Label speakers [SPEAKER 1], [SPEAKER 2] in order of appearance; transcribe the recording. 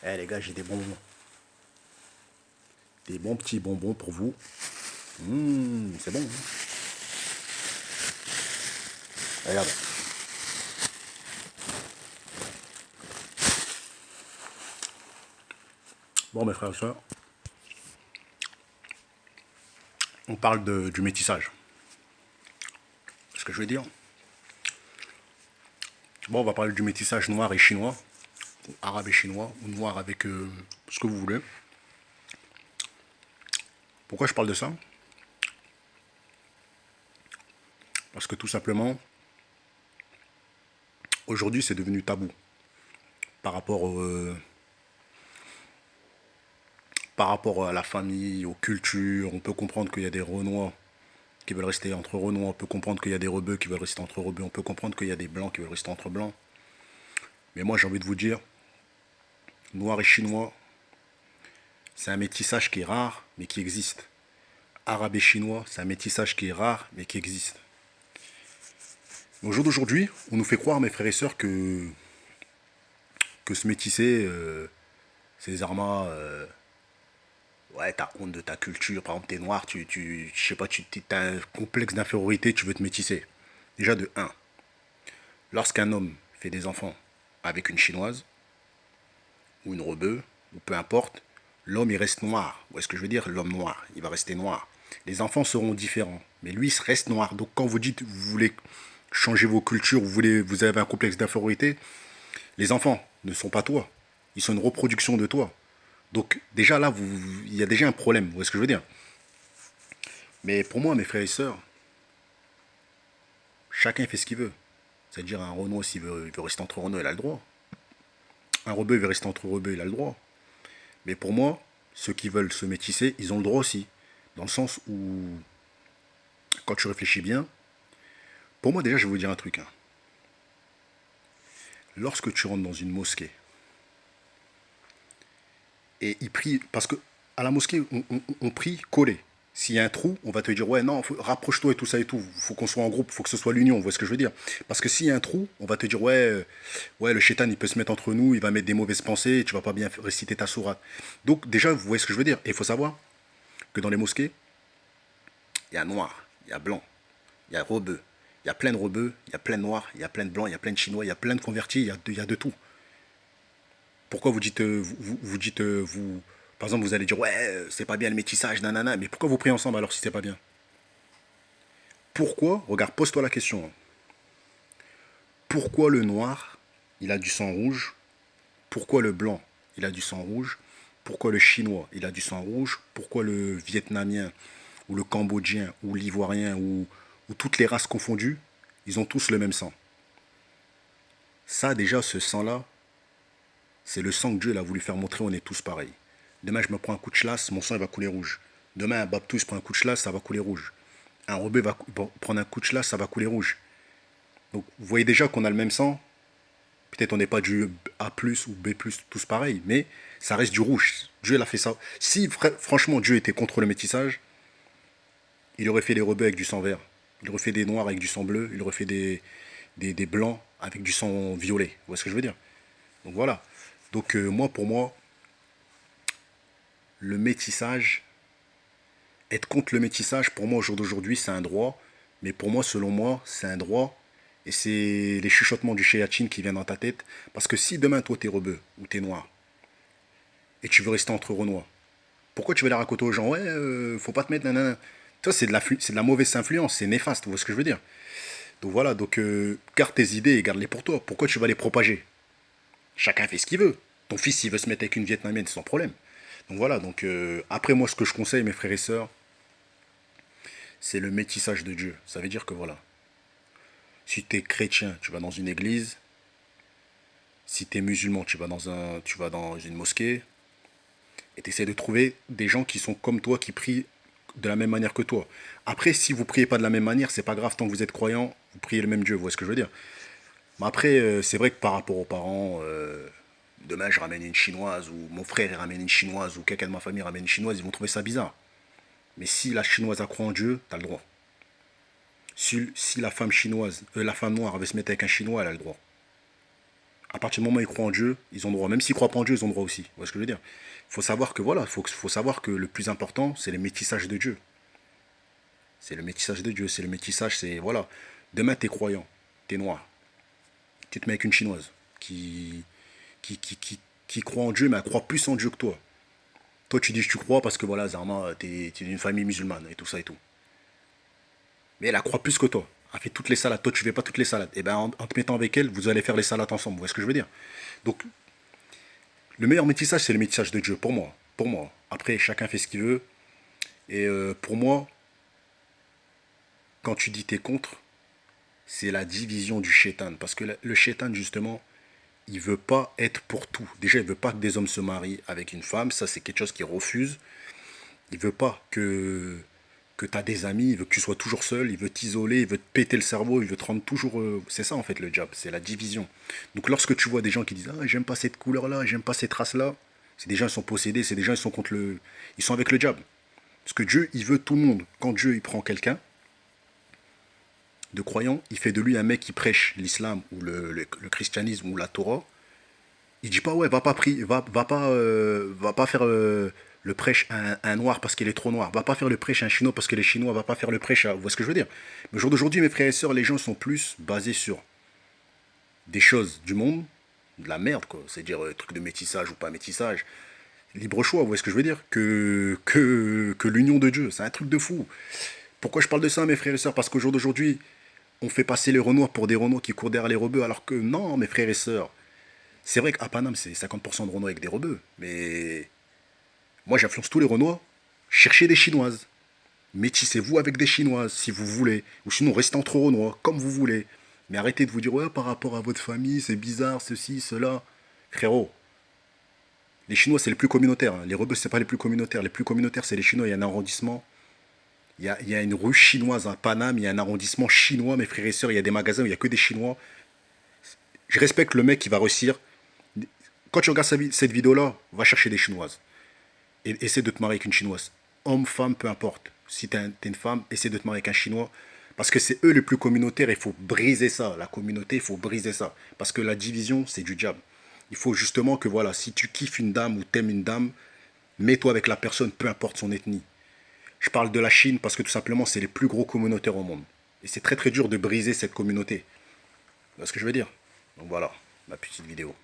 [SPEAKER 1] Eh les gars, j'ai des bonbons. Des bons petits bonbons pour vous. C'est bon, hein. Regarde. Bon, mes frères et sœurs, on parle du métissage. Ce que je veux dire. Bon, on va parler du métissage noir et chinois, ou arabe et chinois, ou noir avec ce que vous voulez. Pourquoi je parle de ça? Parce que tout simplement, aujourd'hui, c'est devenu tabou par rapport à la famille, aux cultures. On peut comprendre qu'il y a des Renois qui veulent rester entre Renois. On peut comprendre qu'il y a des Rebeux qui veulent rester entre Rebeux. On peut comprendre qu'il y a des Blancs qui veulent rester entre Blancs. Mais moi, j'ai envie de vous dire, noir et chinois, c'est un métissage qui est rare, mais qui existe. Arabe et chinois, c'est un métissage qui est rare, mais qui existe. Au jour d'aujourd'hui, on nous fait croire, mes frères et sœurs, que se métisser, c'est des armas. Ouais, t'as honte de ta culture. Par exemple, t'es noir, je sais pas, t'as un complexe d'infériorité, tu veux te métisser. Déjà de un, lorsqu'un homme fait des enfants avec une chinoise, ou une rebeu, ou peu importe, l'homme il reste noir. Vous voyez ce que je veux dire? L'homme noir, il va rester noir. Les enfants seront différents, mais lui il reste noir. Donc quand vous dites vous voulez changer vos cultures, vous avez un complexe d'infériorité, les enfants ne sont pas toi. Ils sont une reproduction de toi. Donc déjà là, il y a déjà un problème. Vous voyez ce que je veux dire? Mais pour moi, mes frères et sœurs, chacun fait ce qu'il veut. C'est-à-dire un Renault, s'il veut rester entre Renault, il a le droit. Un Rebeu, il veut rester entre Rebeu, il a le droit. Mais pour moi, ceux qui veulent se métisser, ils ont le droit aussi. Dans le sens où, quand tu réfléchis bien, pour moi déjà, je vais vous dire un truc, hein. Lorsque tu rentres dans une mosquée, et ils prient, parce que à la mosquée, on prie collé. S'il y a un trou, on va te dire, ouais, non, rapproche-toi et tout ça et tout. Il faut qu'on soit en groupe, il faut que ce soit l'union, vous voyez ce que je veux dire? Parce que s'il y a un trou, on va te dire, ouais, ouais, le chétan, il peut se mettre entre nous, il va mettre des mauvaises pensées, tu vas pas bien réciter ta sourate. Donc, déjà, vous voyez ce que je veux dire? Et il faut savoir que dans les mosquées, il y a noir, il y a blanc, il y a rebeu, il y a plein de rebeux, il y a plein de noirs, il y a plein de blancs, il y a plein de chinois, il y a plein de convertis, il y a de tout. Pourquoi vous dites, vous dites, par exemple, vous allez dire, ouais, c'est pas bien le métissage, nanana, mais pourquoi vous priez ensemble alors si c'est pas bien? Pourquoi, regarde, pose-toi la question, hein. Pourquoi le noir, il a du sang rouge? Pourquoi le blanc, il a du sang rouge? Pourquoi le chinois, il a du sang rouge? Pourquoi le vietnamien, ou le cambodgien, ou l'ivoirien, ou toutes les races confondues, ils ont tous le même sang? Ça, déjà, ce sang-là, c'est le sang que Dieu il a voulu faire montrer, on est tous pareils. Demain, je me prends un coup de chlasse, mon sang il va couler rouge. Demain, un Baptiste prend un coup de chlasse, ça va couler rouge. Un Rebeu va prendre un coup de chlasse, ça va couler rouge. Donc, vous voyez déjà qu'on a le même sang. Peut-être on n'est pas du A+, ou B+, tous pareils, mais ça reste du rouge. Dieu, il a fait ça. Si, franchement, Dieu était contre le métissage, il aurait fait les Rebeux avec du sang vert. Il aurait fait des noirs avec du sang bleu. Il aurait fait des blancs avec du sang violet. Vous voyez ce que je veux dire? Donc, voilà. Donc, moi, pour moi, le métissage, être contre le métissage, pour moi, au jour d'aujourd'hui, c'est un droit. Mais pour moi, selon moi, c'est un droit. Et c'est les chuchotements du Shayachin qui viennent dans ta tête. Parce que si demain, toi, t'es rebeu ou t'es noir, et tu veux rester entre Renois, pourquoi tu vas les raconter aux gens? Ouais, faut pas te mettre, nanana. Ça, c'est de la mauvaise influence, c'est néfaste, vous voyez ce que je veux dire? Donc voilà, donc garde tes idées et garde-les pour toi. Pourquoi tu vas les propager? Chacun fait ce qu'il veut. Ton fils, s'il veut se mettre avec une Vietnamienne, c'est son problème. Donc voilà, donc après moi, ce que je conseille, mes frères et sœurs, c'est le métissage de Dieu. Ça veut dire que voilà, si tu es chrétien, tu vas dans une église. Si tu es musulman, tu vas dans une mosquée. Et tu essaies de trouver des gens qui sont comme toi, qui prient de la même manière que toi. Après, si vous priez pas de la même manière, c'est pas grave, tant que vous êtes croyant, vous priez le même Dieu, vous voyez ce que je veux dire? Mais après, c'est vrai que par rapport aux parents, demain je ramène une chinoise, ou mon frère il ramène une chinoise, ou quelqu'un de ma famille ramène une chinoise, ils vont trouver ça bizarre. Mais si la chinoise a croit en Dieu, t'as le droit. Si la femme chinoise, la femme noire veut se mettre avec un chinois, elle a le droit. À partir du moment où ils croient en Dieu, ils ont droit. Même s'ils ne croient pas en Dieu, ils ont droit aussi. Vous voyez ce que je veux dire? Il faut savoir que voilà, faut savoir que le plus important, c'est le métissage de Dieu. C'est le métissage de Dieu. C'est le métissage, c'est voilà. Demain, t'es croyant, t'es noir. Tu te mets avec une chinoise qui, qui croit en Dieu, mais elle croit plus en Dieu que toi. Toi, tu dis que tu crois parce que voilà, Zarma, t'es d'une famille musulmane et tout ça et tout. Mais elle croit plus que toi. Elle fait toutes les salades. Toi, tu fais pas toutes les salades. Et ben, en te mettant avec elle, vous allez faire les salades ensemble. Vous voyez ce que je veux dire? Donc, le meilleur métissage, c'est le métissage de Dieu, pour moi. Pour moi. Après, chacun fait ce qu'il veut. Et pour moi, quand tu dis t'es contre, c'est la division du shaitan. Parce que le shaitan, justement, il veut pas être pour tout. Déjà, il veut pas que des hommes se marient avec une femme. Ça, c'est quelque chose qu'il refuse. Il veut pas que tu as des amis. Il veut que tu sois toujours seul. Il veut t'isoler. Il veut te péter le cerveau. Il veut te rendre toujours. C'est ça, en fait, le diable. C'est la division. Donc, lorsque tu vois des gens qui disent ah, j'aime pas cette couleur-là, j'aime pas cette race-là, c'est des gens qui sont possédés. C'est des gens qui sont contre le. Ils sont avec le diable. Parce que Dieu, il veut tout le monde. Quand Dieu, il prend quelqu'un de croyant, il fait de lui un mec qui prêche l'islam ou le christianisme ou la Torah. Il dit pas ouais, va pas faire le prêche à un noir parce qu'il est trop noir. Va pas faire le prêche à un chinois parce qu'il est chinois. Va pas faire le prêche à. Vous voyez ce que je veux dire? Mais au jour d'aujourd'hui, mes frères et sœurs, les gens sont plus basés sur des choses du monde, de la merde quoi. C'est-à-dire truc de métissage ou pas métissage, libre choix. Vous voyez ce que je veux dire? Que l'union de Dieu. C'est un truc de fou. Pourquoi je parle de ça, mes frères et sœurs? Parce qu'au jour d'aujourd'hui, on fait passer les Renois pour des Renois qui courent derrière les rebeux, alors que non, mes frères et sœurs. C'est vrai qu'à Paname, c'est 50% de Renois avec des rebeux. Mais moi, j'influence tous les Renois. Cherchez des Chinoises. Métissez-vous avec des Chinoises si vous voulez. Ou sinon, restez entre Renois, comme vous voulez. Mais arrêtez de vous dire, ouais, par rapport à votre famille, c'est bizarre, ceci, cela. Frérot, les Chinois, c'est les plus communautaires. Hein. Les rebeux, c'est pas les plus communautaires. Les plus communautaires, c'est les Chinois. Il y a un arrondissement. Il y a une rue chinoise à Paname. Il y a un arrondissement chinois, mes frères et sœurs. Il y a des magasins où il n'y a que des Chinois. Je respecte le mec qui va réussir. Quand tu regardes cette vidéo-là, va chercher des Chinoises. Et essaie de te marier avec une Chinoise. Homme, femme, peu importe. Si t'es une femme, essaie de te marier avec un Chinois. Parce que c'est eux les plus communautaires. Il faut briser ça. La communauté, il faut briser ça. Parce que la division, c'est du diable. Il faut justement que, voilà, si tu kiffes une dame ou t'aimes une dame, mets-toi avec la personne, peu importe son ethnie. Je parle de la Chine parce que tout simplement, c'est les plus gros communautaires au monde. Et c'est très très dur de briser cette communauté. Vous voyez ce que je veux dire? Donc voilà, ma petite vidéo.